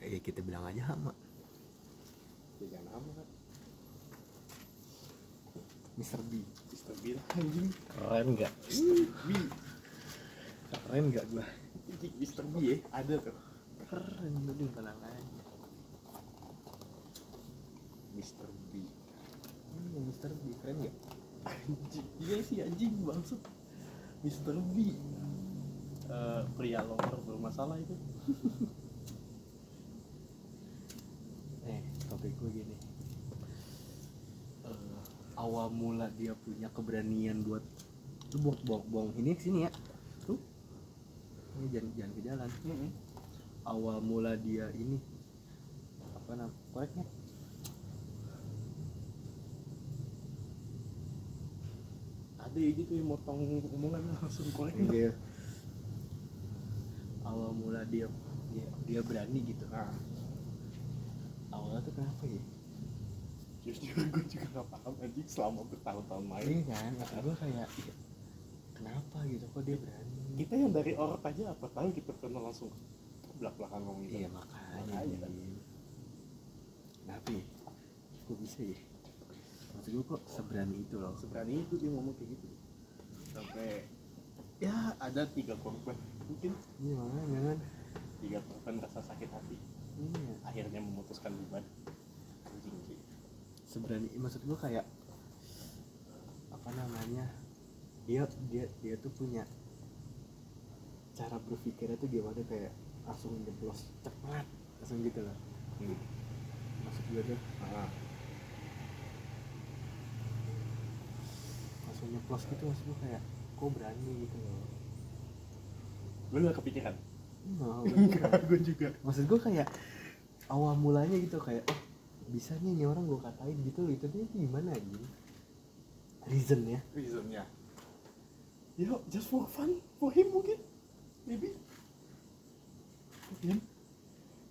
Ya kita bilang aja Hama. Ya jangan Hama kan. Mr. B. Mr. B lah anjing. Keren gak? B. Keren gak gua? Mr. B ya, ada tuh. Keren, lu tenang aja. Mr. B. Mr. B keren gak? Anjing, iya sih anjing bangsat. Mr. B. Pria lover bermasalah itu. Topik gue gini. Awal mula dia punya keberanian buat lu buang ini sini ya. Tuh. Ini jangan ke jalan. Awal mula dia ini apa namanya? Koreknya? Ada ya gitu yang motong omongan langsung korek. Iya. Awal mula dia berani gitu. Nah, Awalnya tuh kenapa ya? jujur gue juga gak paham anjing selama bertahun-tahun main. Ini kan, maksud gue kayak kenapa gitu, kok dia berani? Kita yang dari orok aja apa tahu kita pernah langsung belak-belakan ngomong gitu. Iya makanya kan. Kenapa ya? Kok bisa ya? Maksud gue kok seberani itu loh. Seberani itu dia ngomong kayak gitu. Sampai ya ada 3 korban mungkin. Iya makanya kan. 3 korban rasa sakit hati. Iya. Akhirnya memutuskan bubar. Anjing sih. Seberani, maksud gue kayak apa namanya? Dia tuh punya cara berpikirnya tuh gimana, kayak langsung nyeblos cepat, langsung gitu loh. Maksud gue tuh langsung nyeplos gitu, maksud gue kayak kok berani gitu loh. Lu gak kepikiran? Enggak, Gue juga. maksud gue kayak awal mulanya gitu kayak bisanya nih orang gue katain gitu loh, itu dia gimana aja reasonnya Ya just for fun for him mungkin, maybe mungkin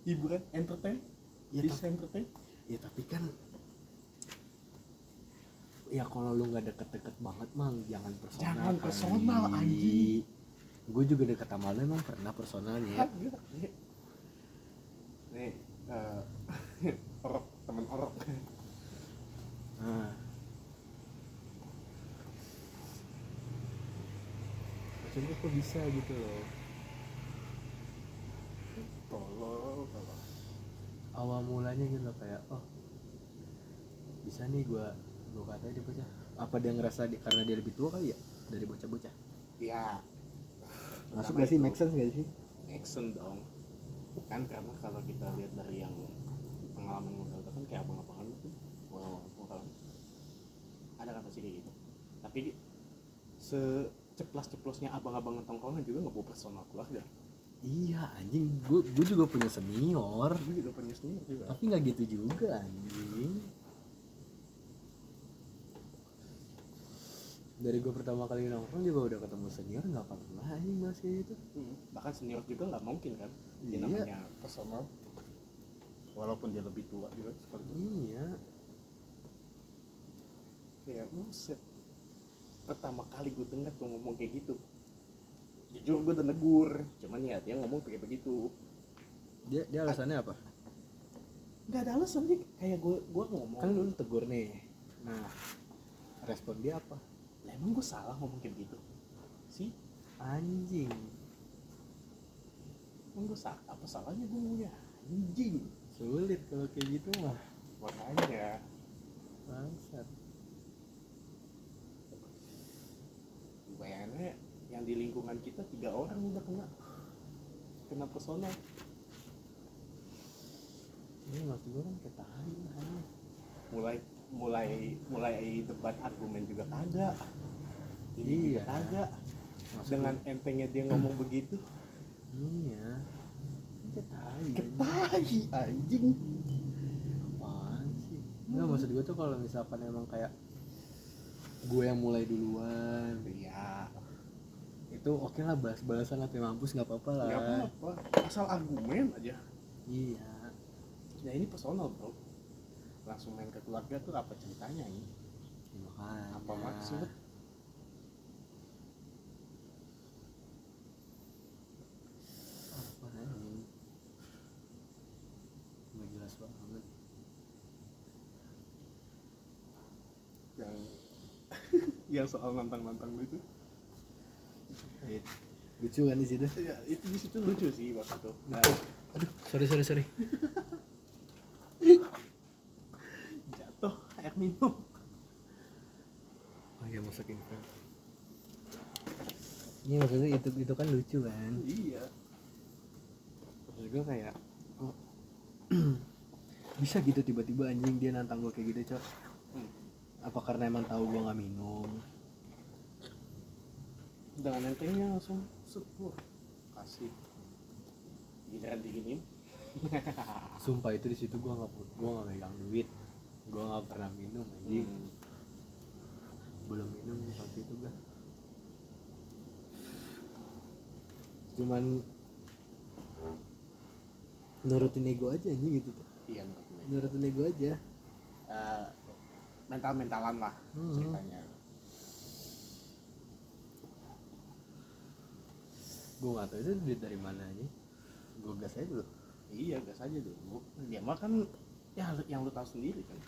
hiburan, entertain ya, entertain. Ya tapi kan ya kalau lu nggak deket-deket banget mang jangan personal anjing. Gue juga deket sama lu emang pernah personalnya ya. Nih orok, temen orok. Maksudnya kok bisa gitu loh. Tolong. Awal mulanya gitu loh kayak bisa nih gue katanya dia bocah. Apa dia ngerasa karena dia lebih tua kali ya dari bocah-bocah? Ya. Masuk gak sih, make sense gak sih? Make sense dong. Kan karena kalau kita lihat dari yang pengalaman modal kan kayak abang-abangan itu, ada kan pasti kayak gitu. Tapi seceplas-ceplosnya abang-abangan tongkrongan juga nggak bawa personal keluarga. Iya anjing, gue juga punya senior. Gue juga punya senior juga. Tapi nggak gitu juga anjing. Dari gue pertama kali nongkrong juga udah ketemu senior, nggak pernah anjing masih itu. Bahkan senior juga nggak mungkin kan? Dia namanya personal. Walaupun dia lebih tua juga seperti itu. Iya. Kayak buset. Pertama kali gue dengar tuh ngomong kayak gitu. Jujur gue udah negur, cuman ya dia ngomong kayak begitu. Dia alasannya apa? Gak ada alasan sih, kayak gue ngomong. Kan lu tegur nih. Nah, respon dia apa? Lah emang gue salah ngomong kayak gitu? Si anjing. Emang gue salah? Apa salahnya gue ngomongnya? Anjing. Sulit kalau kayak gitu mah. Makanya bangsat. Bayangannya yang di lingkungan kita 3 orang udah kena personal. Ini maksud gue kan kayak tahan lah. Mulai debat argumen juga kagak. Iya. Kagak. Dengan entengnya dia ngomong begitu. Iya. Ketahi anjing. Apaan sih? Nggak, maksud gue tuh kalau misalkan emang kayak gue yang mulai duluan. Iya. Itu oke lah, balas-balasan sampai mampus nggak apa-apa lah. Nggak apa-apa. Asal argumen aja. Iya. Ya ini personal bro. Langsung main ke keluarga tuh apa ceritanya ini? Makanya. Apa maksud? yang soal nantang-nantang itu. Lucu kan di situ. Ya itu di situ lucu sih waktu itu. Nah, Aduh, sorry. jatuh air minum. Oh iya, masukin frame. Iya, maksudnya itu kan lucu kan. Iya. Terus gue kayak oh, bisa gitu tiba-tiba anjing dia nantang gue kayak gitu, Cok. Apa karena emang tahu gue nggak minum? Dengan entengnya langsung sepuluh kasih giliran diginin. Sumpah itu di situ gue nggak megang duit, gue nggak pernah minum anjing. Belum minum waktu itu gue. Cuman nurutin ego aja anjing gitu tuh. Iya, Nurutin ego aja. mental-mentalan lah ceritanya. Gue nggak tahu itu duit dari mana aja. Gue gas aja dulu. Iya, gas aja dulu. Dia mah kan ya yang lu tahu sendiri kan.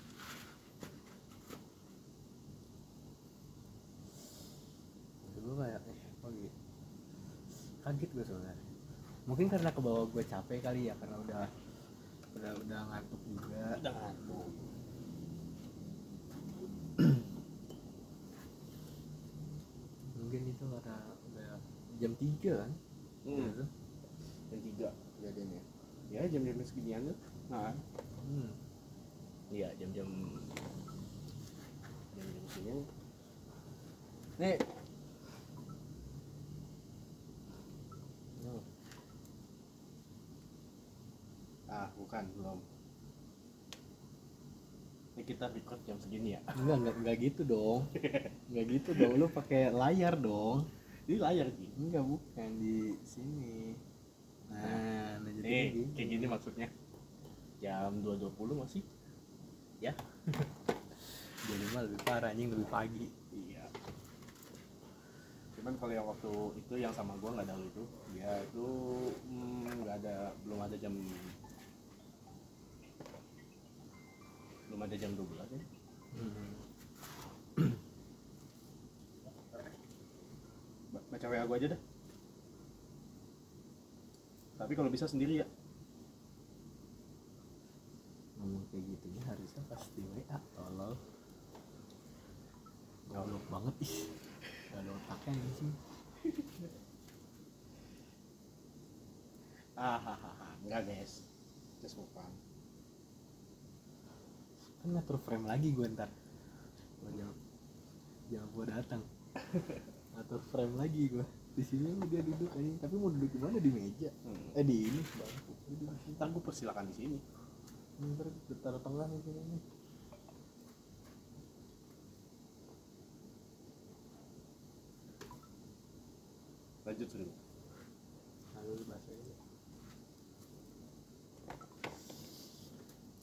Gue kayak apa gitu. Kaget gue sebenarnya. Mungkin karena kebawa gue capek kali ya, karena udah ngantuk juga. Udah ngantuk. Mungkin itu karena udah jam 3 kan. Gitu. Jam 3 kejadiannya. Ya jam-jam seginian tuh. Nah, iya jam-jam seginian. Nih. Bukan, belum. Ini kita record jam segini ya. Enggak gitu dong. Enggak gitu dong. Lu pakai layar dong. Ini layar sih. Enggak, bukan di sini. Nah jadi Kayak gini maksudnya. Jam 2.20 masih. Ya. Jadi mah lebih parah anjing, lebih pagi. Iya. Cuman kalau yang waktu itu yang sama gua nggak ada itu. Dia itu belum ada jam 12 ya. Baca WA gua aja dah. Tapi kalau bisa sendiri ya. Ngomong kayak gitunya harusnya pasti WA. Tolol. Goblok banget ih. Gak ada otaknya nih sih. Enggak guys. Just move on. Kan ngatur frame lagi gue ntar. Jangan gue datang. Ngatur frame lagi gue. Di sini dia duduk aja. Tapi mau duduk di mana, di meja? Di ini bangku. Ntar gue persilakan di sini. Ntar kita taruh tengah nih sini. Lanjut dulu. Lalu bahasa ini.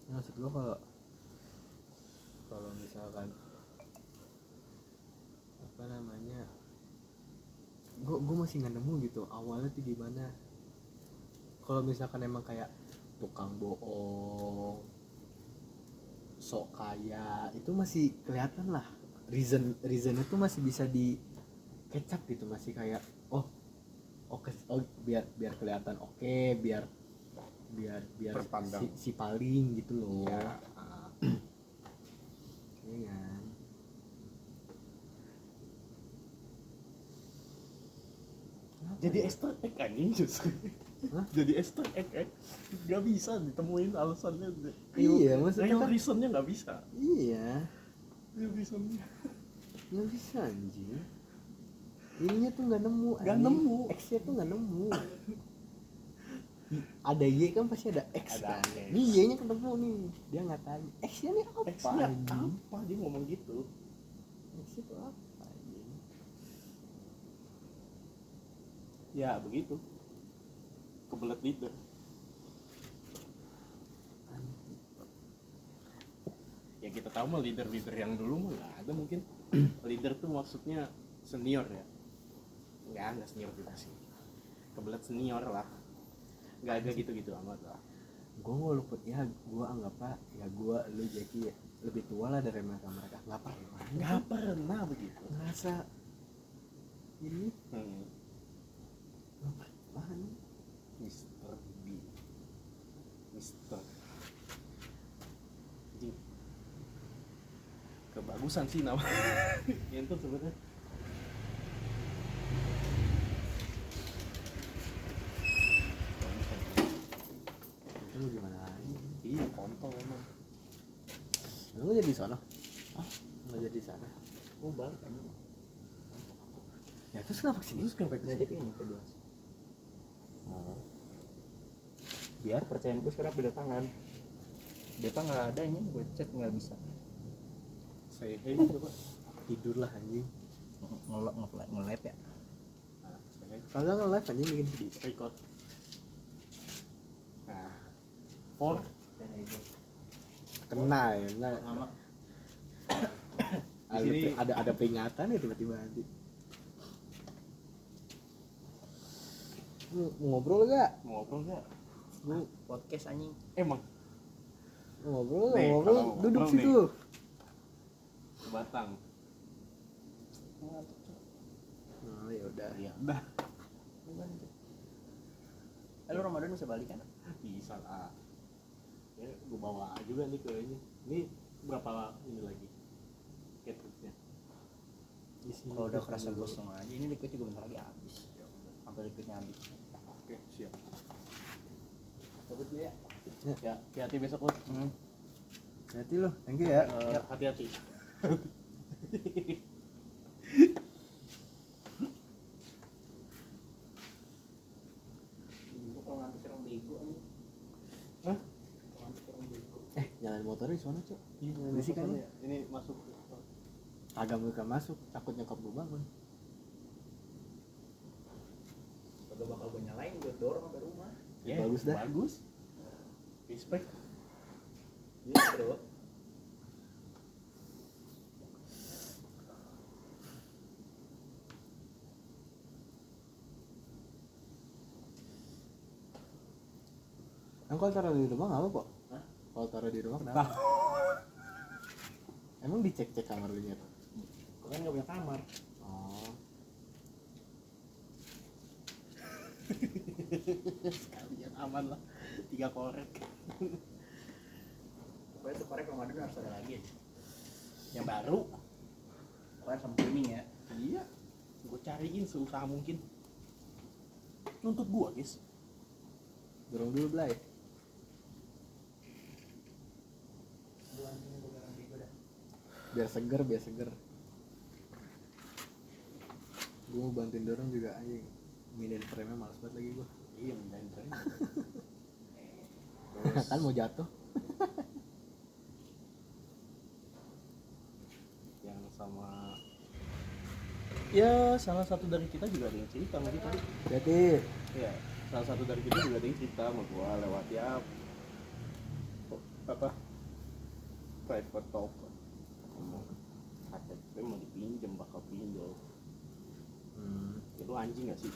Maksud gue kalau misalkan apa namanya, gue masih nggak nemu gitu awalnya tuh gimana. Kalau misalkan emang kayak tukang bohong, sok kaya, itu masih kelihatan lah reasonnya tuh masih bisa di kecap gitu, masih kayak biar kelihatan biar si paling gitu loh ya. Iya kan. Jadi Easter egg anjing justru. Jadi Easter egg nggak bisa ditemuin alasannya. Iya, maksudnya kan reasonnya nggak bisa. Iya, Reasonnya nggak bisa anjing. Ininya tuh nggak nemu. X-nya tuh nggak nemu. Ada Y kan pasti ada X kan. Ini Y-nya ketemu nih. Dia nggak tahu. X-nya nih apa? X-nya apa? Dia ngomong gitu. X itu apa anjing? Ya begitu. Kebelet leader. Ya kita tahu mah leader yang dulu mah nggak ada mungkin. Leader tuh maksudnya senior ya. Nggak senior juga sih. Kebelet senior lah. Nggak ada gitu amat lah. gue walaupun ya gue anggaplah ya gue lu Jackie ya, lebih tua lah dari mereka nggak pernah Nggak pernah begitu. ngerasa ini Hmm. nggak pernah nih. Mister B. Mister. Anjing. Kebagusan sih nama. Itu sebenarnya. Itu lu gimana lagi? Iya, kontol emang. Lu jadi sana? Ah, nggak jadi sana. Oh balik kan. Ya terus kenapa kesini? Terus kenapa Jadi ini kedua. Biar percaya gue sekarang beda tangan. Depa nggak ada ini, gue chat nggak bisa. Say hey coba. Tidur lah anjing. Nge-live ya. Nah, say hey. Kagak nge-live anjing bikin video. Record. Nah. For Kena ya, enggak. Sama. Di sini Ada peringatan ya tiba-tiba nanti. Lu mau ngobrol gak? mau ngobrol nggak? Gue podcast anjing. Emang Mau ngobrol, Nih, ngobrol, kalau mau duduk ngobrol situ. ke Batang. Oh ya udah. Ya udah. Lu Ramadan bisa balik kan? Bisa lah. Ya, gue bawa juga nih ke ini. Ini berapa ini lagi? Catwalknya. Di sini Kalau udah tuh kerasa sambil- gosong aja, ini liquid juga bentar lagi habis. Sampai liquidnya habis. Oke, siap. Cabut dulu ya. Ya, hati-hati besok lo. Hati lo, thank you ya. Ya, hati-hati. Gue kalau ngantuk orang bego anjing. Hah? Ngantuk orang bego. Nyalain motornya di sana, Cok. Iya, Berisik kan ya? Ini masuk. Agak bukan masuk, takut nyokap gue bangun. Kagak bakal gue nyalain, gue dorong sampai rumah. Ya, Bagus dah. Bagus. Respect. Iya bro. Emang kalau taruh di rumah nggak apa kok? Hah? Kalau taruh di rumah kenapa? Emang dicek-cek kamar lu nya? Gue kan gak punya kamar. Oh, Sekalian aman lah. 3 korek. Pokoknya tuh korek Ramadan harus ada lagi aja. Yang baru. Pokoknya sama kuning ya. Iya. Gue cariin seusaha mungkin. Nuntut gua, guys. dorong dulu Blay. Biar seger, biar seger. Gue mau bantuin dorong juga anjing. Mindahin frame-nya males banget lagi gue. Iya, mindahin tren. Kan mau jatuh. Yang sama ya salah satu dari kita juga ada yang cerita sama kita. Jadi Ya, salah satu dari kita juga ada yang cerita sama gua lewat ya apa private talk. Ngomong KTP mau dipinjam, bakal pinjol. Itu anjing gak sih?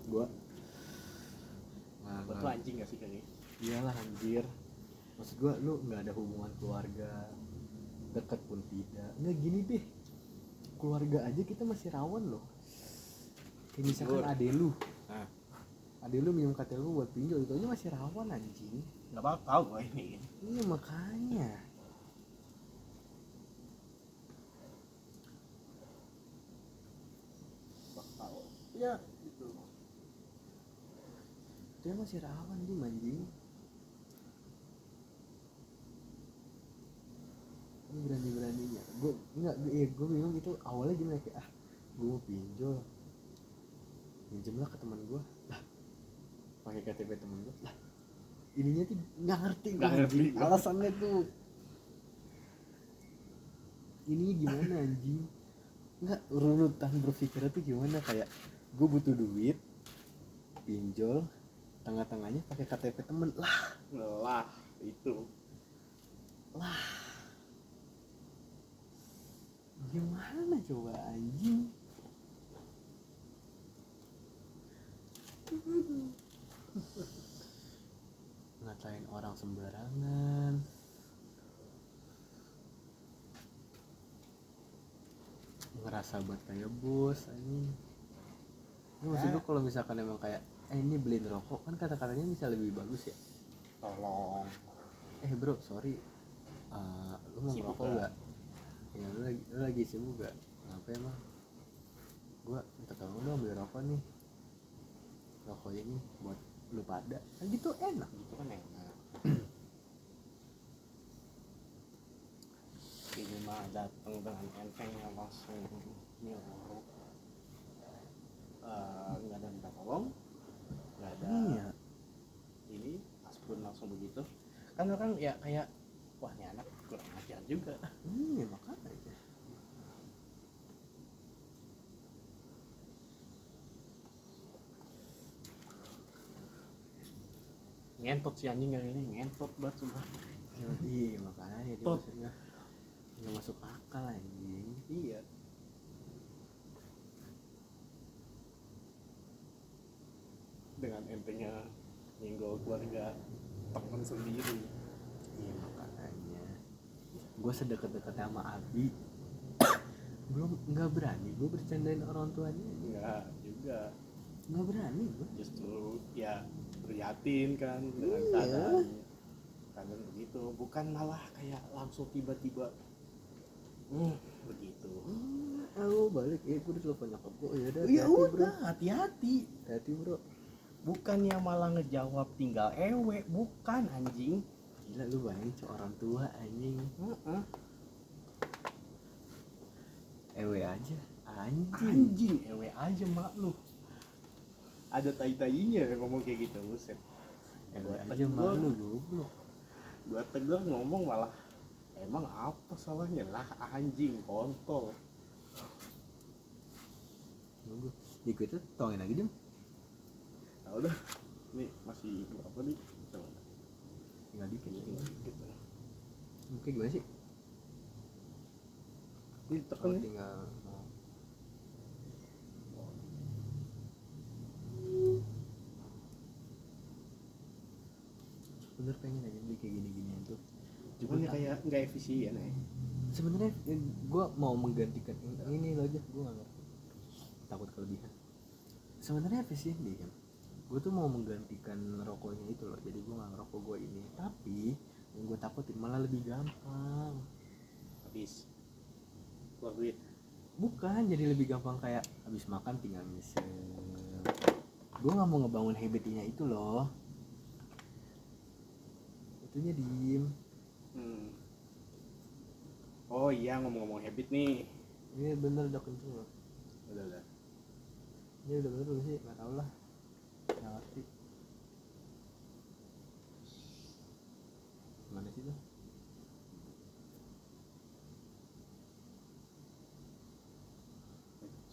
gue Betul anjing gak sih kayaknya? iyalah anjir. Maksud gue lu nggak ada hubungan keluarga dekat pun tidak. Nggak gini deh. Keluarga aja kita masih rawan loh. Kayak misalkan Betul. adek lu. Nah, Adek lu minum KTP lu buat pinjol itu aja masih rawan anjing. nggak bakal gua ini. Iya makanya. Bakal. Ya, gitu. Dia masih rawan di anjing. Ini berani-beraninya. Gue enggak, gue bingung gitu awalnya gimana kayak gue mau pinjol. Pinjemlah ke teman gue. Lah, pakai KTP teman gue. Lah, ininya tuh nggak ngerti gue. Nggak ngerti. Alasannya tuh ini gimana anjing? Nggak, runutan berpikirnya tuh gimana, kayak gue butuh duit, pinjol, tengah-tengahnya pakai KTP temen. Lah, itu. Gimana coba anjing? ngatain orang sembarangan, ngerasa buat kayak bos anjing. Ini maksud gue kalau misalkan emang kayak ini beliin rokok kan kata-katanya bisa lebih bagus ya. Tolong. Bro sorry, lu mau Sibuk ngerokok gak? gak? Ya lu lagi sibuk gak? Kenapa emang? Gua minta tolong dong beli rokok nih, rokok ini buat lu pada kan gitu enak. Gitu kan enak. Ini mah datang dengan entengnya langsung nyuruh. Nggak ada minta tolong, nggak ada Iya. ini, aspun langsung begitu. Kan orang ya kayak wah ini anak kurang ajar juga. Iya makanya. Ngentot si anjing yang ini ngentot banget sumpah. Iya makanya dia Tot. maksudnya nggak masuk akal anjing. Iya. Dengan entengnya nyenggol keluarga teman sendiri. Iya makanya gue sedekat-dekat sama Abi belum nggak berani gue bercandain orang tuanya, Enggak juga, nggak berani gue. justru ya prihatin kan dengan Iya. keadaan begitu, bukan malah kayak langsung tiba-tiba begitu. Aku balik gue udah telepon nyokap gue, ya udah Ya hati-hati, bro, udah, hati-hati. hati bro. Bukannya malah ngejawab tinggal ewe, bukan anjing. Gila lu bayangin orang tua anjing. Ewe aja anjing. Anjing ewe aja mak lu. Ada tai-tainya ngomong kayak gitu, buset. Ewe aja malu goblok. Gua tegur ngomong malah emang apa salahnya lah anjing kontol. Nunggu dikit tuh tongin lagi Dim. Nah udah, nih masih berapa nih? Coba. Tinggal dikit ya. Tinggal dikit. Oke gimana sih? Ini tekan nih. Tinggal bener pengen aja beli kayak gini-ginian tuh. Cuman ya kayak nggak efisien ya. Sebenarnya gue mau menggantikan ini lo aja, gue nggak ngerti, takut kelebihan. Sebenarnya efisien deh kan, gue tuh mau menggantikan rokoknya itu loh, jadi gue nggak ngerokok gue ini, tapi yang gue takutin malah lebih gampang. Habis keluar duit. Bukan, jadi lebih gampang kayak habis makan tinggal misal. Gue nggak mau ngebangun habitnya itu loh, itunya diem. Oh iya, ngomong-ngomong habit nih. Ini bener udah kenceng loh. Udah. Ini udah bener belum sih? Nggak tahu lah, nggak ngerti. Gimana sih tuh?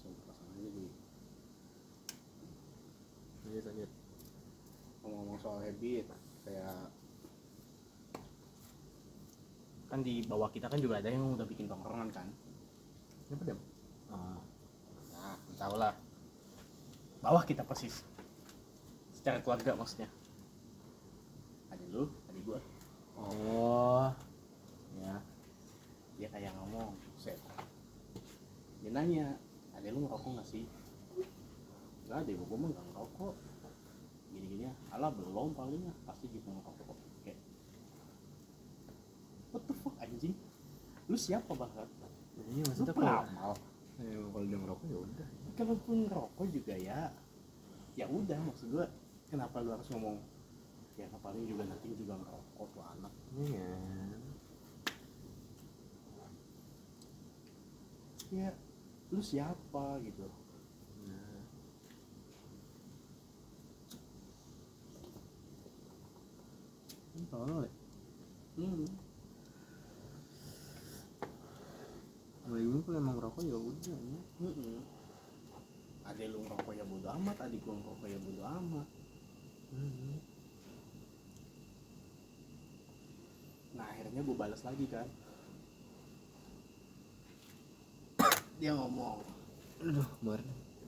Coba pasang aja dulu. Lanjut. Ngomong-ngomong soal habit, kayak kan di bawah kita kan juga ada yang udah bikin tongkrongan kan. Kenapa Dam? Nah, tahu lah. Bawah kita persis. Secara keluarga maksudnya. Ada lu, ada gua. Oh, ya. Dia kayak ngomong, set. Dia nanya, ada lu ngerokok nggak sih? Nggak ada, gua mah nggak ngerokok. Gini-gini ya, alah belum palingnya pasti juga ngerokok. Kayak, what the fuck anjing? Lu siapa banget? Ini Lu maksudnya peramal. kalau dia ngerokok ya udah. Kalaupun ngerokok juga ya udah, maksud gua kenapa lu harus ngomong ya paling juga nanti juga ngerokok tuh anak. Iya. Ya lu siapa gitu. Nah. Ini tolol ya. Mulai dulu kalau emang ngerokok ya udah ya. Ada lu ngerokok ya bodo amat, adik gua ngerokok ya bodo amat. Nah akhirnya gua balas lagi kan. Dia ngomong,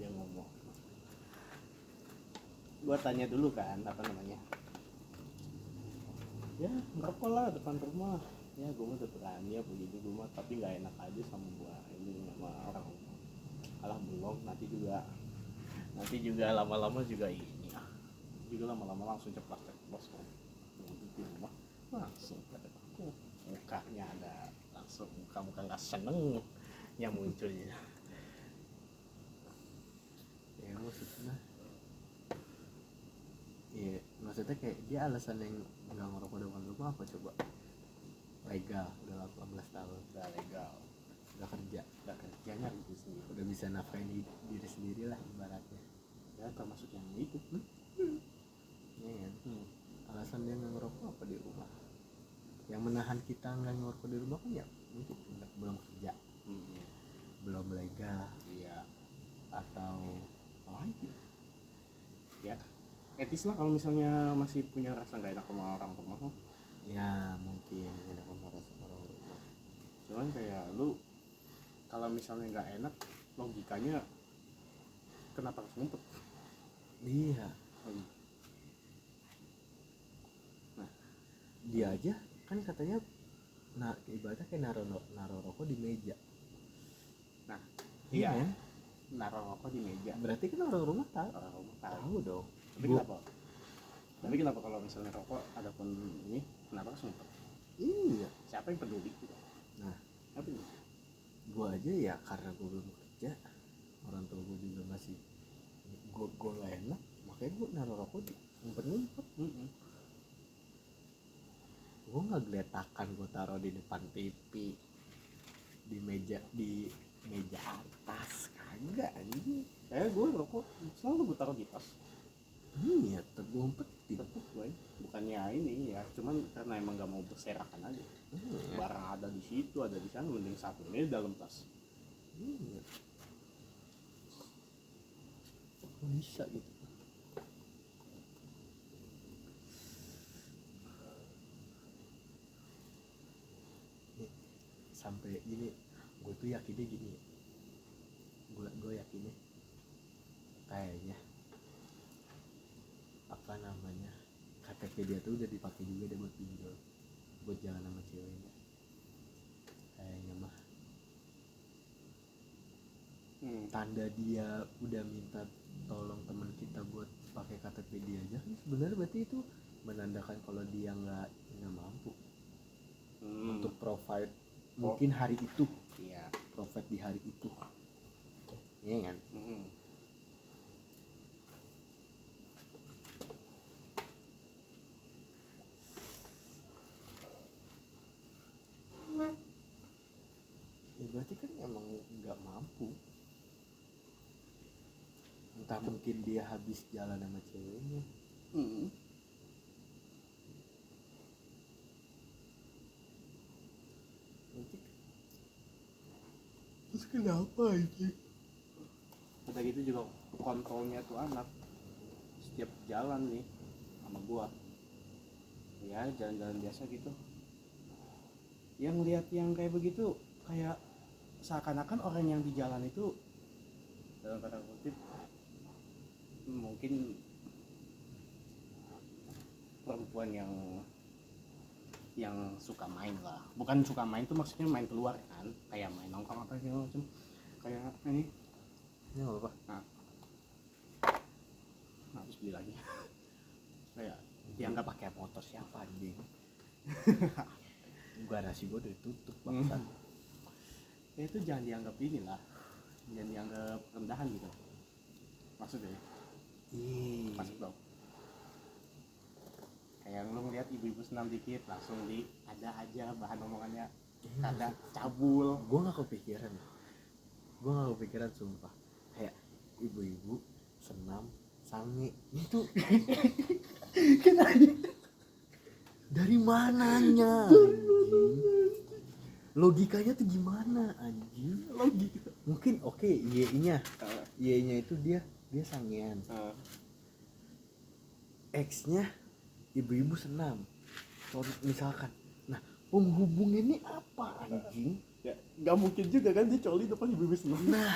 dia ngomong. Gua tanya dulu kan apa namanya. ya ngerokok lah depan rumah. Ya gue mah udah berani ya begini gue mah, tapi nggak enak aja sama gua ini sama orang rumah. Alah belum, nanti juga lama-lama juga ini ah, juga lama-lama langsung ceplos kok di rumah langsung pada aku mukanya ada langsung muka nggak seneng yang munculnya. Ya maksudnya iya maksudnya kayak dia alasan yang nggak ngerokok depan rumah apa coba? Legal udah 18 tahun Udah legal, udah kerja udah kerjanya itu sendiri, udah bisa nafkain diri sendiri lah ibaratnya ya termasuk yang itu. ya kan? Alasan dia nggak ngerokok apa di rumah yang menahan kita nggak ngerokok di rumah kan ya mungkin belum kerja belum legal Iya, atau apa lagi ya etis lah kalau misalnya masih punya rasa nggak enak sama orang rumah. ya mungkin ada pembatas orang rumah Cuman kayak lu kalau misalnya nggak enak logikanya kenapa harus ngumpet? iya Nah, dia aja kan katanya nah ibaratnya kayak naro rokok di meja nah iya kan? naruh rokok di meja. Berarti kan orang rumah tahu Orang rumah tahu. tahu dong Tapi kenapa? Tapi kenapa kalau misalnya rokok ada pun ini kenapa harus ngumpet? iya Siapa yang peduli gitu? nah Apa ini? gua aja ya karena gua belum kerja orang tua gua juga masih gua gak enak makanya gua naruh rokok di ngumpet gua nggak geletakan gua taruh di depan TV di meja atas kagak anjing Gue rokok selalu gue taruh di tas. iya tetep gua umpetin Tetep gue bukannya ini ya, cuman karena emang gak mau berserakan aja. Barang ada di situ, ada di sana, mending satunya di dalam tas. iya kok bisa gitu sampai gini gue tuh yakinnya gini gue yakinnya kayaknya apa namanya KTP dia tuh udah dipakai juga deh buat pinjol buat jalan sama ceweknya kayaknya mah tanda dia udah minta tolong teman kita buat pakai KTP dia aja kan sebenarnya berarti itu menandakan kalau dia nggak mampu untuk provide mungkin hari itu Iya. provide di hari itu iya kan ya berarti kan emang nggak mampu entah mungkin dia habis jalan sama ceweknya nanti terus kenapa aja Udah gitu juga kontrolnya tuh anak setiap jalan nih sama gua ya jalan-jalan biasa gitu yang lihat yang kayak begitu kayak seakan-akan orang yang di jalan itu dalam tanda kutip mungkin perempuan yang suka main lah, bukan suka main tuh maksudnya main keluar kan, kayak main nongkrong apa segala macam kayak ini. ini nggak apa Nah, terus beli lagi kayak yang nggak pakai motor siapa anjing garasi gua udah ditutup bangsa ya itu jangan dianggap inilah, jangan dianggap rendahan gitu maksudnya. Masuk dong kayak lu ngeliat ibu-ibu senam dikit langsung ada aja bahan omongannya, ada cabul. gue nggak kepikiran sumpah kayak ibu-ibu senam sange itu dari mananya logikanya tuh gimana anjing logika mungkin oke Y-nya itu dia sangean X-nya ibu-ibu senam misalkan nah penghubungannya apa anjing Ya nggak mungkin juga kan dia coli depan ibu-ibu senam. nah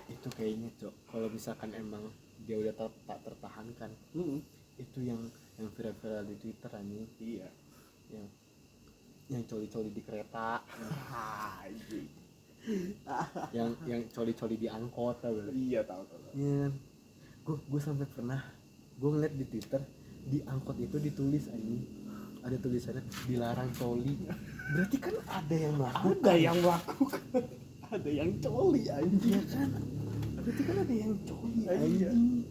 itu kayaknya cok kalau misalkan emang dia udah tak tertahankan itu itu yang viral di Twitter anjing, Iya. yang coli-coli di kereta, Anjing. yang coli-coli di angkot, tau gak? Iya, tahu. Iya, gue sampai pernah gue ngeliat di Twitter di angkot itu ditulis anjing, ada tulisannya dilarang coli, berarti kan ada yang melakukan. Ada yang melakukan. Ada yang coli anjing. Iya kan, berarti kan ada yang coli Iya. anjing.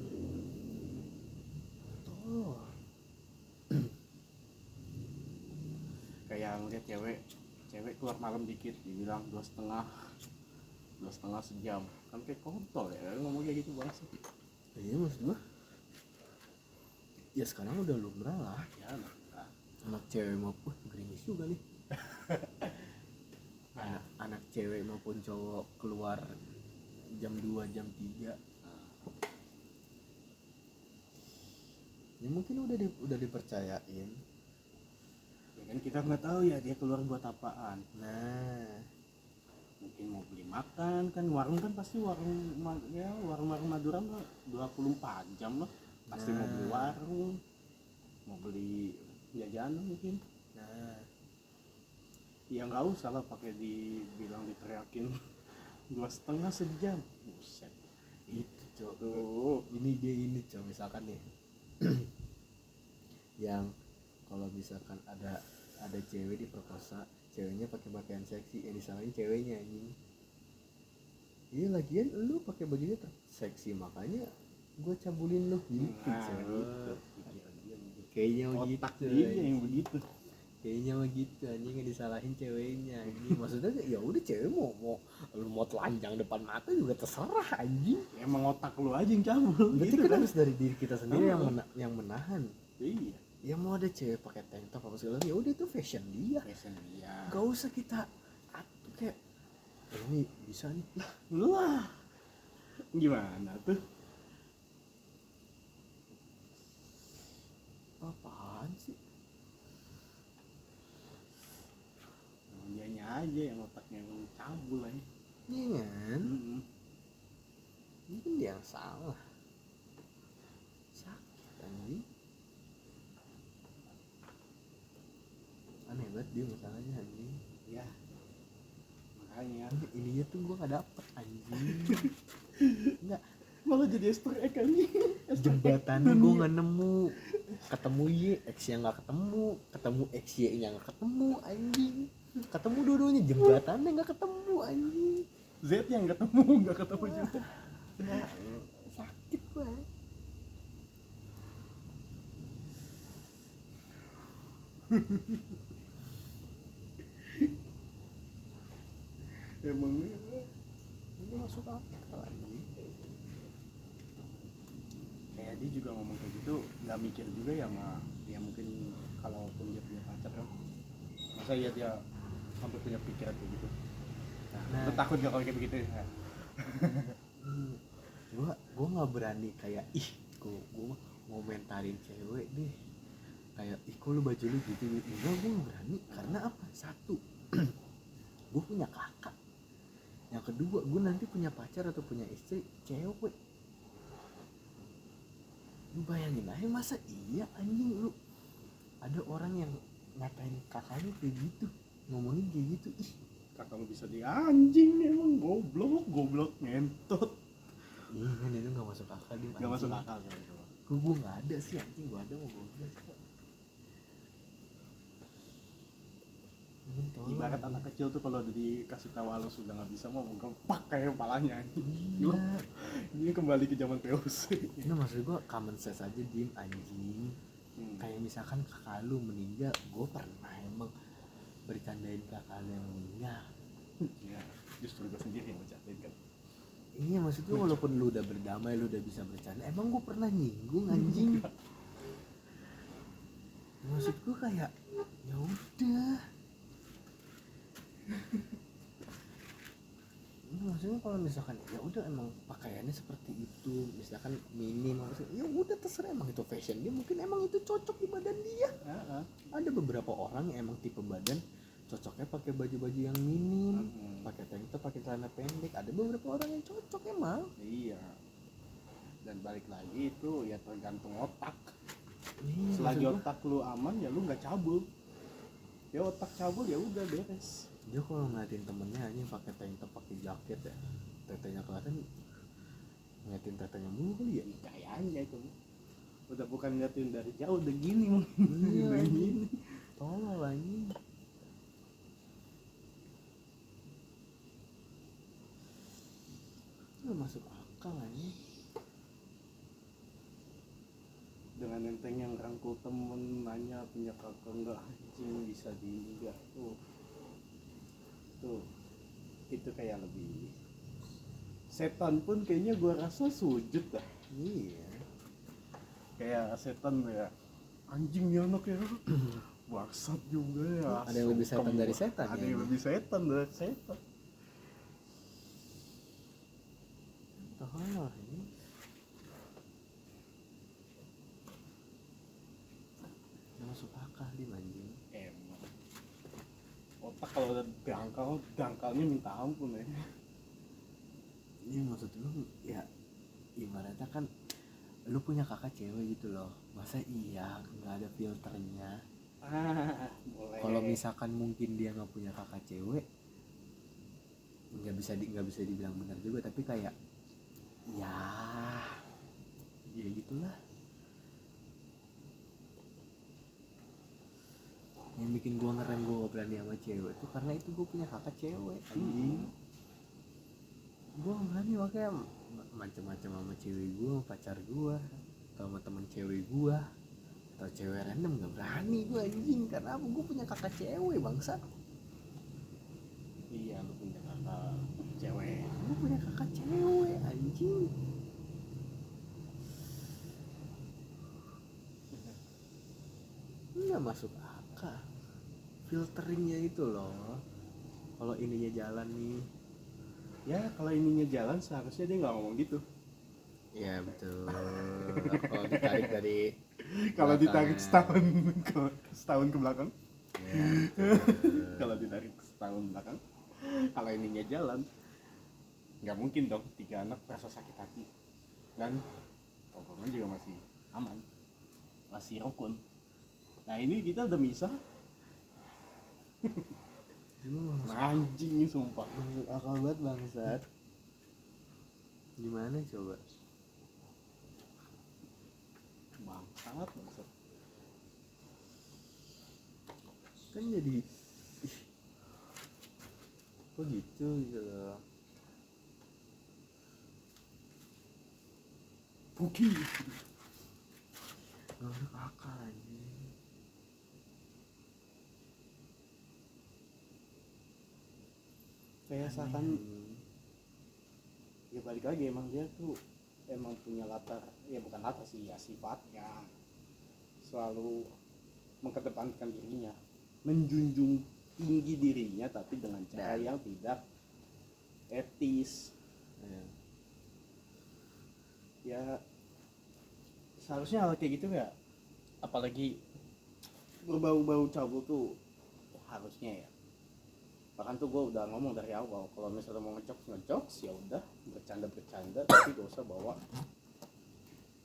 Oh, Kayak ngeliat cewek keluar malam dikit dibilang 2,5 sejam, kan kayak kontol ya ngomong kayak gitu banget. iya maksud gue, ya sekarang udah lumrah lah, Ya nah. anak cewek maupun gerimis juga nih, anak cewek maupun cowok keluar jam 2 jam 3, ya mungkin udah dipercayain. Ya kan kita nggak tahu ya dia keluar buat apaan. Nah, Mungkin mau beli makan kan, warung kan pasti warung Madura mah 24 jam lah pasti. Mau beli warung, mau beli jajanan mungkin. nah, Ya nggak usah lah pakai dibilang diteriakin 2,5 sejam. Buset. itu cowok. Tuh. Ini cowok misalkan nih, yang kalau misalkan ada cewek diperkosa, ceweknya pakai pakaian seksi, yang disalahin ceweknya anjing. Iya lagian lu pakai bajunya seksi makanya gue cabulin lu gitu. Nah, cowok. gitu. Kayaknya Otak begitu. dia anjing. yang begitu. Kayaknya begitu anjing, yang disalahin ceweknya anjing. Maksudnya ya udah cewek mau lu mau telanjang depan mata juga terserah anjing. Emang otak lu aja yang cabul. Berarti Gitu kan harus dari diri kita sendiri yang menahan. Iya. Ya mau ada cewek pakai tank top apa segala, ya udah itu fashion dia. Fashion dia. Gak usah kita kayak ini bisa nih lah. Lah. Gimana tuh? Apaan sih? Dianya aja yang otaknya yang cabul aja. Iya kan? Mm-mm. Mungkin dia yang salah. Sakit anjing. Aneh banget dia masalahnya anjing. Ya. Makanya Ininya tuh gua gak dapet anjing. Enggak, malah jadi Easter egg anjing. jembatannya gua gak nemu. Ketemu Y, X-nya gak ketemu. Ketemu X, Y-nya gak ketemu anjing. Ketemu dua-duanya, jembatannya gak ketemu anjing. Z yang ketemu nggak ketemu juga. Nah, sakit gua. Emang Ini masuk akal anjing. kayak dia juga ngomong kayak gitu nggak mikir juga ya mah. Ya mungkin kalaupun dia punya pacar kan, masa ya dia sampai punya pikiran kayak gitu. Nah, lu takut gak kalau kayak begitu ya? Gua nggak berani kayak gua ngomentarin cewek deh kayak kok lu baju lu gitu. Enggak, gua nggak berani karena apa? Satu, gua punya kakak. Yang kedua, gua nanti punya pacar atau punya istri cewek. Lu bayangin aja, masa iya anjing lu ada orang yang ngatain kakaknya kayak gitu, ngomongin kayak gitu. Kakak lu bisa di anjing, emang goblok ngentot. Iya kan, itu nggak masuk akal dia. Gak masuk akal kan itu. Gue nggak ada sih anjing, gue ada mau gue sih. Ibarat anak kecil tuh kalau dikasih tahu halus sudah nggak bisa mau gempak kayak kepalanya anjing. Iya. Ini kembali ke zaman POC. Nah maksud gue common sense aja, diem anjing. Kayak misalkan kakak lu meninggal, gue pernah emang bercandain kakak lu yang meninggal. Ya, justru gue sendiri yang bercandain kan. Iya maksud gue, walaupun lu udah berdamai, lu udah bisa bercanda, emang gue pernah nyinggung anjing. Maksud gue kayak ya udah. Maksudnya kalau misalkan ya udah emang pakaiannya seperti itu, misalkan minim, ya udah terserah, emang itu fashion dia, mungkin emang itu cocok di badan dia. Ada beberapa orang yang emang tipe badan cocoknya pakai baju-baju yang minim, pakai tank top, pakai celana pendek. Ada beberapa orang yang cocok emang. Iya. Dan balik lagi itu ya tergantung otak. selagi maksud gua, otak lu aman ya lu nggak cabul. Ya otak cabul ya udah beres. dia kalau ngeliatin temennya anjing pakai tank top pakai jaket ya, tetenya kelihatan, ngeliatin tetenya mulu kali ya. Kayaknya itu udah bukan ngeliatin dari jauh, udah gini mungkin. Iya Udah anjing, gini. tolol anjing. Nggak masuk akal anjing. Dengan enteng yang rangkul temen, nanya punya kakak enggak, anjing bisa di enggak tuh itu kayak lebih setan pun kayaknya gua rasa sujud dah. Iya. Kayak setan ya, anjing nih anak ya, bangsat juga ya. Ada yang lebih setan Sungkem. dari setan Ada ya, yang ini. lebih setan dari setan. Tolol anjing. Nggak masuk akal di anjing. Emang otak kalau udah dangkal, dangkalnya minta ampun ya. Iya maksud lu ya, ibaratnya kan lu punya kakak cewek gitu loh, masa iya nggak ada filternya? Boleh. Kalau misalkan mungkin dia nggak punya kakak cewek, nggak bisa dibilang benar juga, tapi kayak ya ya gitulah. Yang bikin gua ngerem gua gak berani sama cewek tuh karena itu gua punya kakak cewek anjing. Gua gak berani makanya macam-macam sama cewek gua, sama pacar gua, atau sama temen cewek gua, atau cewek random gak berani gua anjing. Karena apa? Gua punya kakak cewek bangsat. Iya, lu punya kakak cewek. Gua punya kakak cewek anjing. Nggak masuk akal filteringnya itu loh. Kalau ininya jalan nih, Ya kalau ininya jalan seharusnya dia nggak ngomong gitu. ya betul. Kalau ditarik dari Kalau ditarik belakangnya. setahun ke belakang, Ya, betul. kalau ditarik setahun belakang, kalau ininya jalan, nggak mungkin dong 3 anak merasa sakit hati. Dan tongkrongan juga masih aman, masih rukun. Nah ini kita udah misah, Emang anjing sumpah. masuk akal banget bangsat. Gimana coba? Bangsat. Kan jadi ih, kok gitu gitu loh. Puki. Nggak masuk akal anjing. Kayak seakan ya balik lagi emang dia tuh emang punya latar, ya bukan latar sih ya, sifatnya selalu mengedepankan dirinya, menjunjung tinggi dirinya tapi dengan cara Dan- yang tidak etis. Ya. Ya seharusnya hal kayak gitu ya, apalagi berbau-bau cabul tuh harusnya ya. Bahkan tuh gue udah ngomong dari awal, kalau misalnya mau ngejokes ya udah bercanda tapi gak usah bawa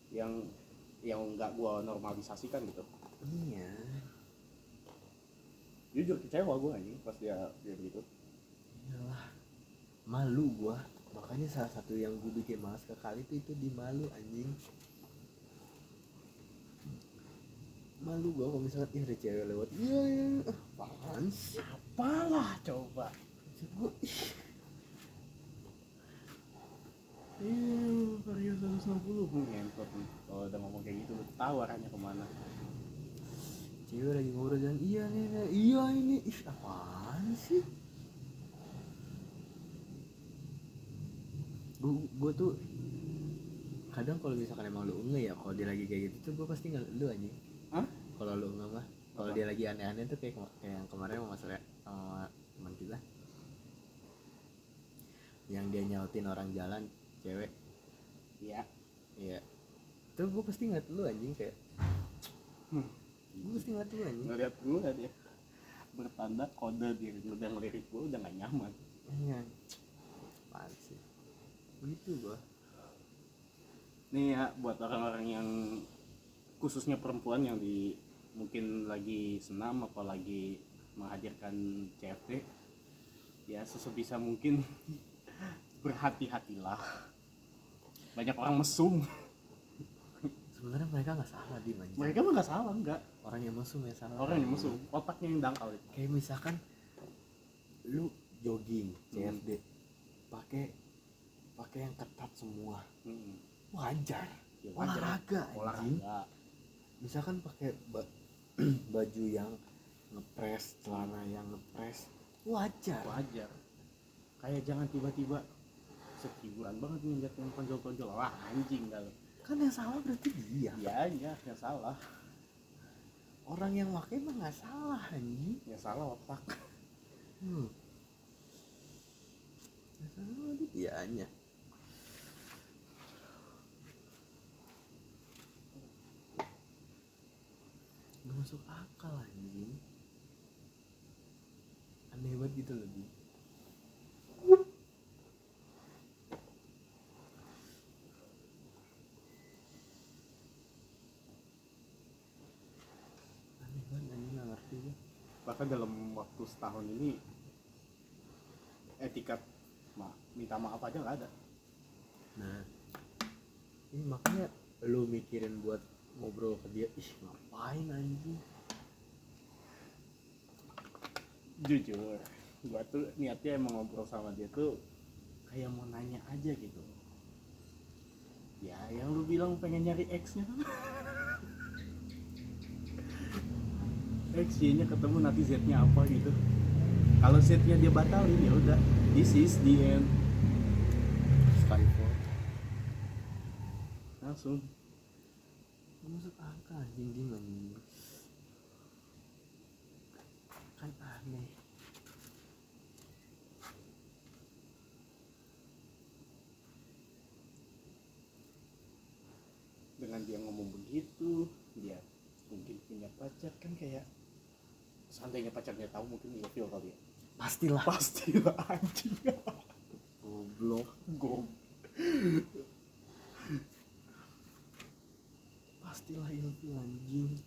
yang nggak gue normalisasikan gitu. Iya. Jujur kecewa gue anjing pas dia gitu. Iyalah. Malu gua. Makanya salah satu yang gue bikin malas sekali itu di malu anjing. Malu gua kalau misalnya ada cewek lewat. Iya ya. Apaan sih? Apalah coba. Gua Vario 160 ngentot nih. Kalau udah ngomong kayak gitu lu tahu arahnya kemana. cewek lagi ngobrol dan iya nih, iya ini. Ih, apaan sih? Gua tuh kadang kalau misalkan emang lu nge ya, kalau dia lagi kayak gitu tuh gua pasti nggak lu anjing. Hah? Kalau lu nggak mah, kalau Apa? dia lagi aneh-aneh tuh kayak yang kemarin sama teman kita yang dia nyautin orang jalan cewek. Iya. Iya. Tuh gue pasti ngeliat lu anjing kayak. Gue pasti ngeliat lu anjing. Ngeliat gue dia bertanda kode dia udah ngelirik gue udah gak nyaman. Iya. Apaan sih? Begitu gua. Nih ya buat orang-orang yang khususnya perempuan yang di mungkin lagi senam apa lagi menghadirkan CFD, ya sesebisa mungkin berhati-hatilah, banyak orang mesum. Sebenarnya mereka nggak salah di manjing. Mereka mah nggak salah, enggak, Orang yang mesum ya salah. orang yang mesum, otaknya yang dangkal itu. Kayak misalkan lu jogging CFD pakai yang ketat semua, wajar. Ya, wajar. Olahraga anjing. Olahraga. Misalkan pakai baju yang ngepres, celana yang ngepres, wajar. Kayak jangan tiba-tiba hiburan banget nih lihat yang tonjol-tonjol, wah anjing dah lu. Kan yang salah berarti dia. Ya yang salah. Orang yang pakai mah nggak salah anjing. Yang salah otak. Yang salah berarti dianya. Nggak masuk akal anjing. Aneh banget gitu loh Bi. Aneh banget anjing, nggak ngerti gue. Bahkan dalam waktu setahun ini etikat minta maaf aja nggak ada. Nah, ini makanya lu mikirin buat ngobrol ke dia, ih ngapain anjing? Jujur, gua tuh niatnya emang ngobrol sama dia tuh kayak mau nanya aja gitu. Ya yang lu bilang pengen nyari X-nya kan. X Y-nya ketemu, nanti Z-nya apa gitu. Kalau Z-nya dia batalin ya udah, this is the end. Skyfall. Langsung. Nggak masuk akal anjing gimana? Kan aneh. Dengan dia ngomong begitu, dia mungkin punya pacar kan, kayak seandainya pacarnya tahu mungkin ilfil kali ya. Pastilah. Pastilah anjing. Goblok. Pastilah ilfil anjing.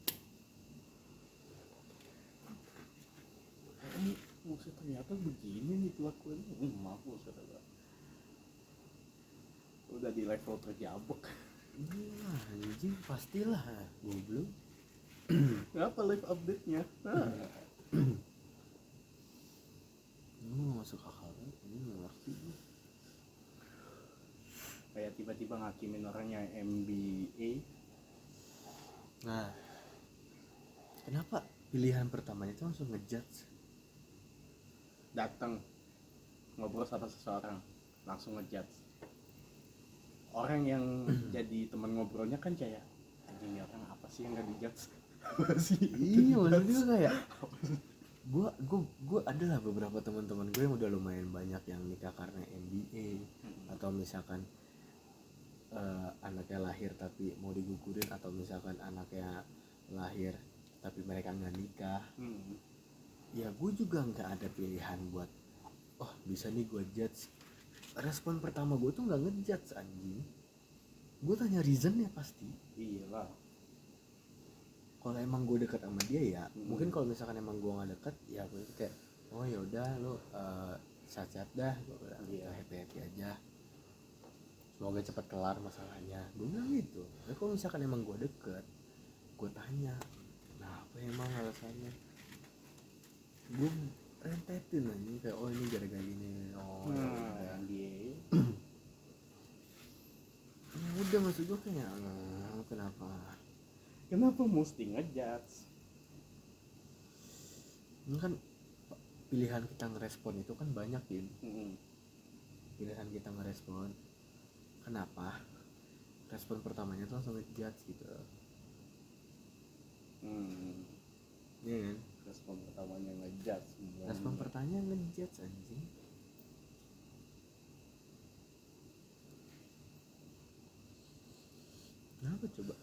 Ini maksud ternyata begini nih kelakuannya. Maaf maksud ada. Udah di level terjabak. Iya anjing, pastilah goblok. Apa live update-nya? Ini nggak masuk akal banget, ini nggak ngerti. Kayak tiba-tiba ngakimin orangnya MBA. Nah, kenapa pilihan pertamanya itu langsung ngejudge? Datang ngobrol sama seseorang langsung ngejudge. Orang yang jadi teman ngobrolnya kan kayak anjing, orang apa sih yang nggak dijudge? Apa sih? Iya, maksudnya kayak gue adalah beberapa teman-teman gue yang udah lumayan banyak yang nikah karena MBA atau misalkan anaknya lahir tapi mau digugurin, atau misalkan anaknya lahir tapi mereka nggak nikah. Ya gue juga nggak ada pilihan buat bisa nih gue judge. Respon pertama gue tuh nggak ngejudge anjing, gue tanya reasonnya pasti. Iyalah. Kalau emang gue dekat sama dia ya mungkin, kalau misalkan emang gue nggak dekat ya gue kayak oh ya udah lo sehat-sehat dah, gue bilang happy aja, semoga cepat kelar masalahnya, gue bilang gitu. Tapi kalau misalkan emang gue deket, gue tanya nah apa emang alasannya, gue rentetin aja kayak oh ini gara-gara gini, ya dia udah maksud gue kayak kenapa mesti ngejudge? ini kan pilihan kita ngerespon itu kan banyak ya. Pilihan kita ngerespon, kenapa respon pertamanya tuh langsung ngejudge gitu. Iya kan? Respon pertamanya ngejudge semua. Respon pertamanya ngejudge anjing. Kenapa coba?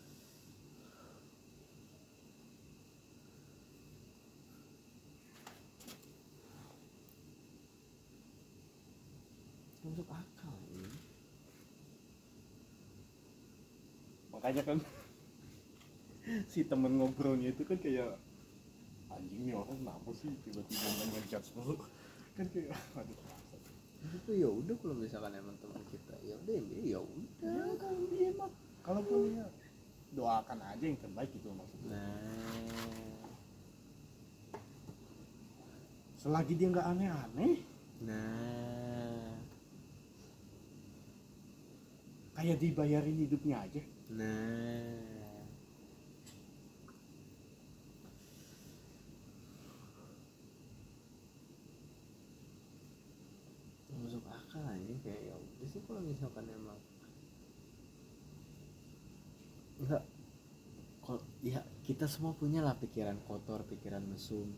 Masuk akal ini. Makanya kan si temen ngobrolnya itu kan kayak anjing nih orang kenapa sih tiba-tiba main ngejudge mulu kan kayak aduh bangsat. Itu ya udah kalau misalkan emang teman kita ya udah ya udah. Ya kalau dia mah kalaupun dia doakan aja yang terbaik gitu maksudnya. Nah, Selagi dia nggak aneh-aneh, nah, kayak dibayarin hidupnya aja. nah. Nggak masuk akal aja kayak ya udah sih kalau misalkan emang enggak, kalau ya kita semua punya lah pikiran kotor, pikiran mesum.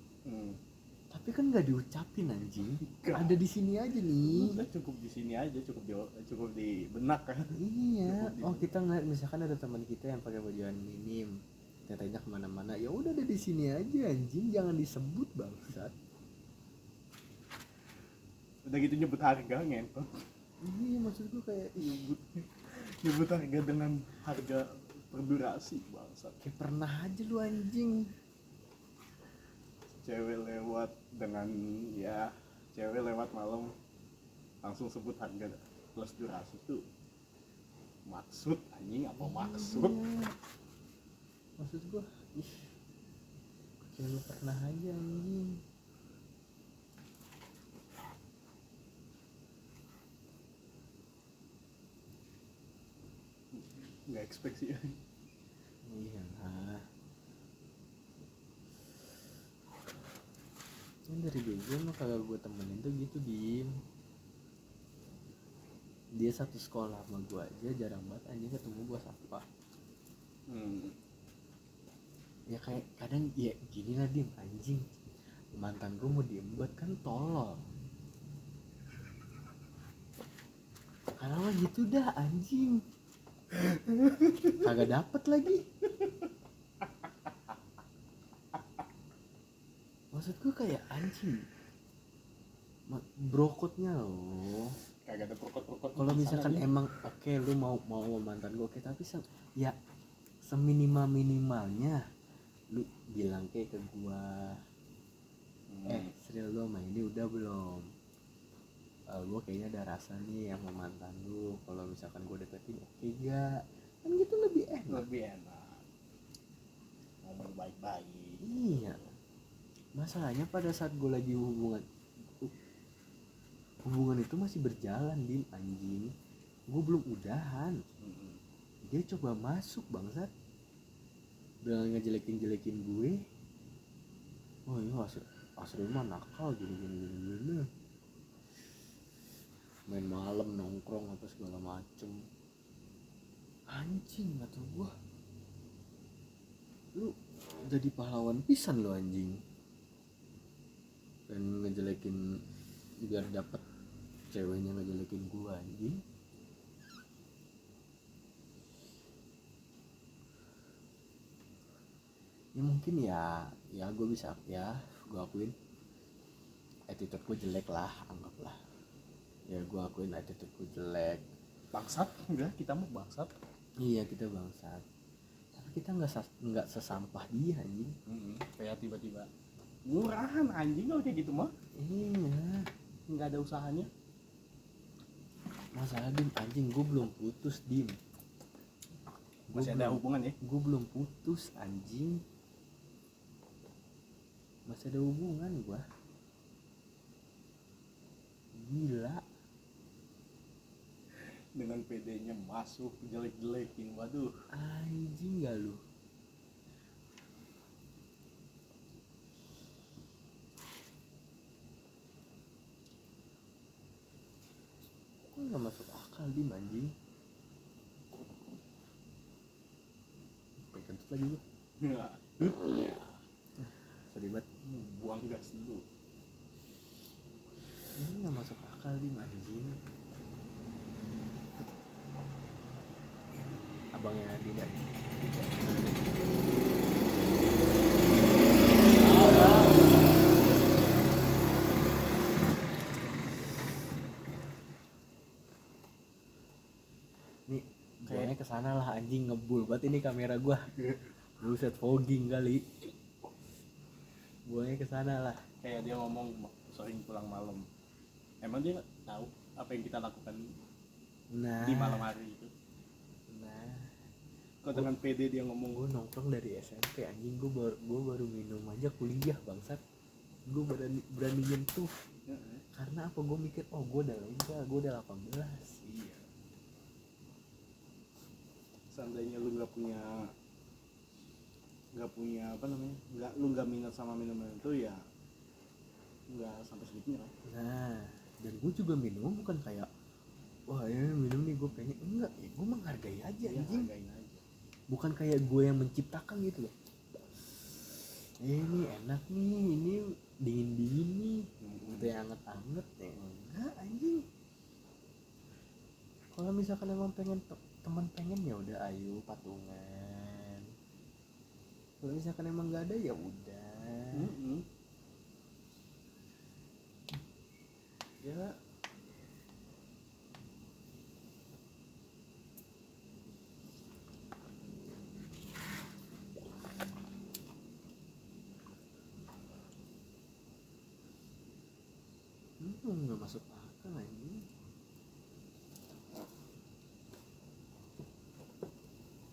Tapi kan nggak diucapin anjing. Nggak. Ada di sini aja nih. Udah cukup di sini aja, cukup di benak kan. Iya. Cukup di Oh benak. kita ngeliat misalkan ada teman kita yang pakai bajuan minim, tetenya kemana-mana. Ya udah ada di sini aja anjing, jangan disebut bangsat. Udah gitu nyebut harga ngentot. Iya maksud gue kayak Nyebut harga dengan harga per durasi bangsat. kayak pernah aja lu anjing. Cewek lewat dengan ya cewek lewat malam langsung sebut harga plus durasi tuh maksud anjing apa maksud? Iya. Maksud gue kayak lu pernah aja anjing. Nggak expect sih. Iya lah. Kan dari dulu mah kagak gue temenin tuh gitu Dim. Dia satu sekolah sama gue aja jarang banget anjing ketemu gue sapa. Ya kayak kadang ya gini lah Dim anjing. Mantan gue mau diembat kan tolol. Karena mah gitu dah anjing. Kagak dapet lagi. Maksud gue kayak anjing. Brokotnya loh. Kagak ada perkot-perkot. Kalau misalkan emang oke lu mau mantan gue oke, tapi ya seminimal minimalnya lu bilang kayak ke gua Sril lu sama ini udah belum, gua kayaknya ada rasa nih yang sama mantan lu, kalau misalkan gua deketin oke gak, kan gitu lebih enak. lebih enak ngomong baik-baik. Iya, masalahnya pada saat gua lagi hubungan itu masih berjalan Dim anjing, gua belum udahan. Dia coba masuk bangsat dengan ngejelekin gue. Oh iya asli mah nakal gini. Main malam nongkrong apa segala macem. Anjing kata gua. Lu jadi pahlawan pisan lo anjing. Dan ngejelekin biar dapat ceweknya ngejelekin gua anjing. Ya mungkin ya gue bisa ya gue akuin attitude gue jelek lah, anggaplah ya gue akuin attitude gue jelek. Bangsat enggak, kita mau bangsat. Iya kita bangsat, tapi kita nggak sesampah dia anjing. Kayak tiba-tiba murahan anjing kalau kayak gitu mah. Iya Nggak ada usahanya. masalah Dim anjing, gue belum putus Dim. Masih ada hubungan ya? Gue belum putus anjing, masih ada hubungan gua. Gila. Dengan PD-nya masuk jelek-jelekin, waduh. Anjing gak lu? Kok gak masuk akal Dim anjing? Kentut lagi gua. Nggak. Sorry banget. Buang gas dulu. Ini gak masuk akal Dim anjing. Abangnya tidak. Nih, buangnya kesana lah anjing, ngebul banget ini kamera gua. Buset, fogging kali. Buangnya ke sana lah. Kayak dia ngomong sering pulang malam. Emang dia nggak tahu apa yang kita lakukan Nah, di malam hari itu? nah, Kok dengan PD dia ngomong gue nongkrong dari SMP anjing, gue baru minum aja kuliah bangsat. Gue berani nyentuh karena apa, gue mikir oh gue udah legal, gue udah 18. iya. Seandainya lu nggak punya apa namanya, lu nggak minat sama minuman itu ya nggak sampai segitunya kan. Nah, dan gue juga minum bukan kayak wah ya minum nih gue pengen, enggak ya, gue menghargai aja Ya anjing, hargain aja. bukan kayak gue yang menciptakan gitu loh. Ini enak nih, ini dingin nih, udah yang anget ya enggak anjing. Kalau misalkan emang pengen teman pengen ya udah ayo patungan. Kalau misalkan emang nggak ada ya udah. Ya Nggak masuk akal ini.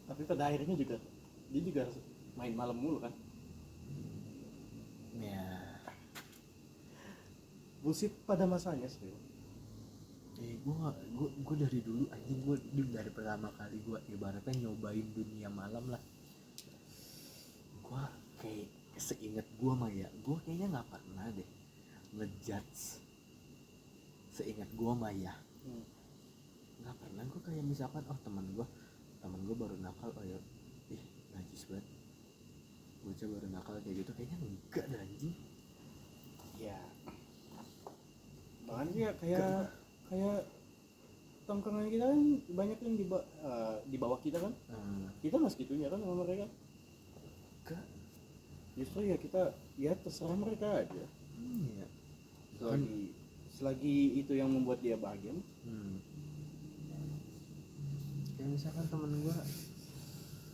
tapi pada akhirnya juga dia juga main malam mulu kan. Ya, Bullshit pada masanya sih. gue dari dulu anjing, gue dari pertama kali gue ibaratnya nyobain dunia malam lah. Gue kayak seingat gue mah ya, gue kayaknya nggak pernah deh ngejudge. Seingat gue mah ya, nggak pernah gue kayak misalkan oh teman gue baru nakal, oh ya ih najis banget bocah baru nakal kayak gitu, kayaknya enggak dah anjing. Ya bahkan ya kayak tongkrongan kita kan banyak yang di bawah kita kan. Kita nggak segitunya kan sama mereka. Enggak. Justru ya kita ya terserah mereka aja. Iya. Selagi itu yang membuat dia bahagia. Kayak misalkan temen gue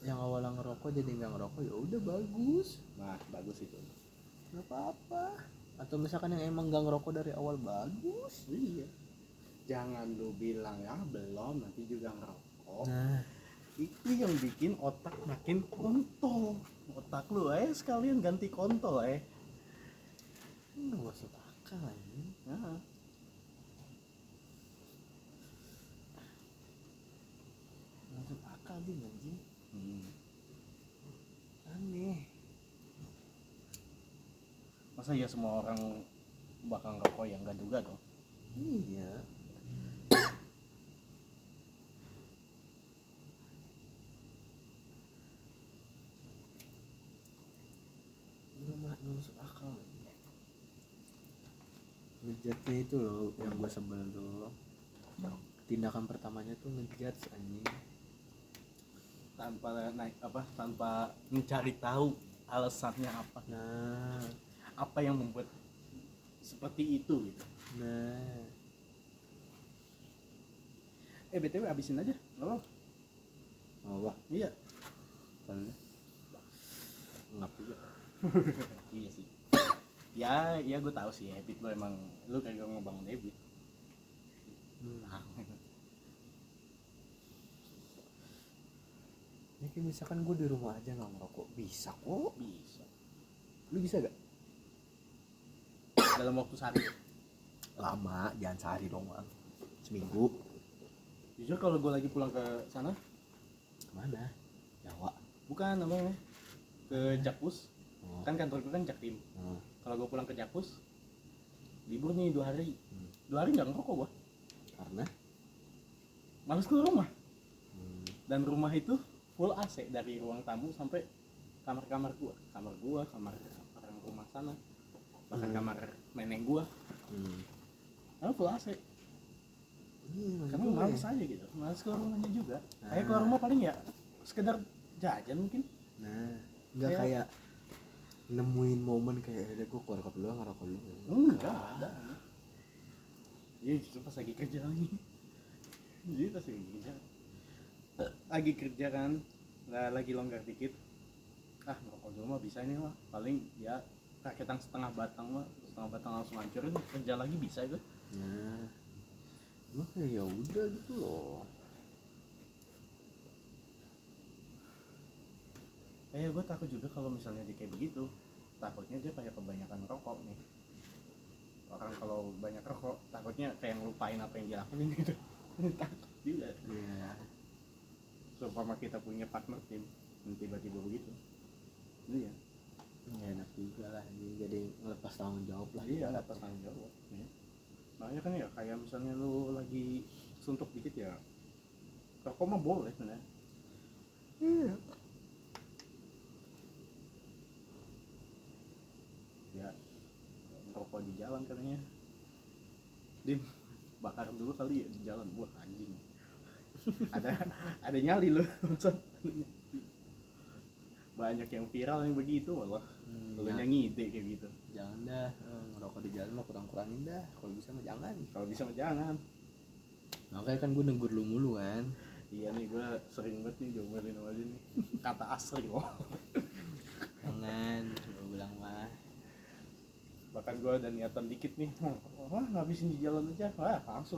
yang awalnya ngerokok jadi nggak ngerokok, ya udah bagus, Nah bagus itu. nggak apa-apa. Atau misalkan yang emang nggak ngerokok dari awal, bagus. Iya. Jangan lu bilang ya belum nanti juga ngerokok. Nah, Itu yang bikin otak makin kontol. Otak lu sekalian ganti kontol nggak masuk akal anjing. Nah. Masuk akal dia anjing. Aneh. Masa ya semua orang bakal ngerokok yang gak juga dong. Iya. Nggak masuk akal. Ngejatnya itu loh yang gue sebel tuh. Tindakan pertamanya tuh ngejat anjing. Tanpa mencari tahu alasannya apa. Nah, Apa yang membuat seperti itu gitu. nah. BTW abisin aja. Enggak apa-apa. Wah, Iya. soalnya ngap juga. Iya sih. Ya gue tahu sih habit lo emang lu kayak ngebangun habit. Ya kayak misalkan gue di rumah aja nggak ngerokok, bisa kok. Bisa. Lu bisa gak? Dalam waktu sehari. Lama, jangan sehari dong bang. Seminggu. Jujur kalau gue lagi pulang ke sana, Kemana? Jawa. bukan namanya ke Jakpus. Oh. Kan kantor gue kan Jaktim. Oh. Kalau gue pulang ke Jakpus, libur nih 2 hari. 2 hari nggak ngerokok gue. Karena? Males keluar rumah. Dan rumah itu full AC dari ruang tamu sampai kamar gua, kamar orang rumah sana, bahkan kamar nenek gua, karena full AC. Karena males aja gitu, males keluar rumahnya juga. Kayak keluar rumah paling ya sekedar jajan mungkin. Nah, nggak kayak nemuin momen kayak ada gue keluar dulu ngerokok dulu. Enggak ada. Iya justru pas lagi kerja lagi. Jadi pas lagi kerja kan, lagi longgar dikit, ah ngerokok dulu mah bisa ini mah paling ya rakitan setengah batang langsung hancurin, kerja lagi bisa itu. Nah, emang kayak ya udah gitu loh. Gue takut juga kalau misalnya dia kayak begitu, takutnya dia kayak kebanyakan rokok nih. Orang kalau banyak rokok takutnya kayak ngelupain apa yang dia lakuin gitu. Takut juga. Iya. Seumpama kita punya partner tim yang tiba-tiba begitu, iya Nggak enak juga lah, jadi ngelepas tanggung jawab lah. iya atas tanggung jawab ya. Makanya kan ya kayak misalnya lu lagi suntuk dikit ya rokok mah boleh sebenarnya. Iya. Ya rokok di jalan katanya, Dim bakar dulu kali ya di jalan. Buah anjing. ada nyali loh. Banyak yang viral yang begitu malah. Lu Ya, yang ngide kayak gitu. jangan dah, ngerokok di jalan mah kurang-kurangin dah. Kalau bisa mah jangan. Kalau bisa mah jangan. Makanya kan gue negur lu mulu kan. Iya nih gue sering banget nih diomelin sama dia nih. Kata asli loh. Jangan, gue bilang mah. Bahkan gue ada niatan dikit nih, wah ngabisin di jalan aja, wah langsung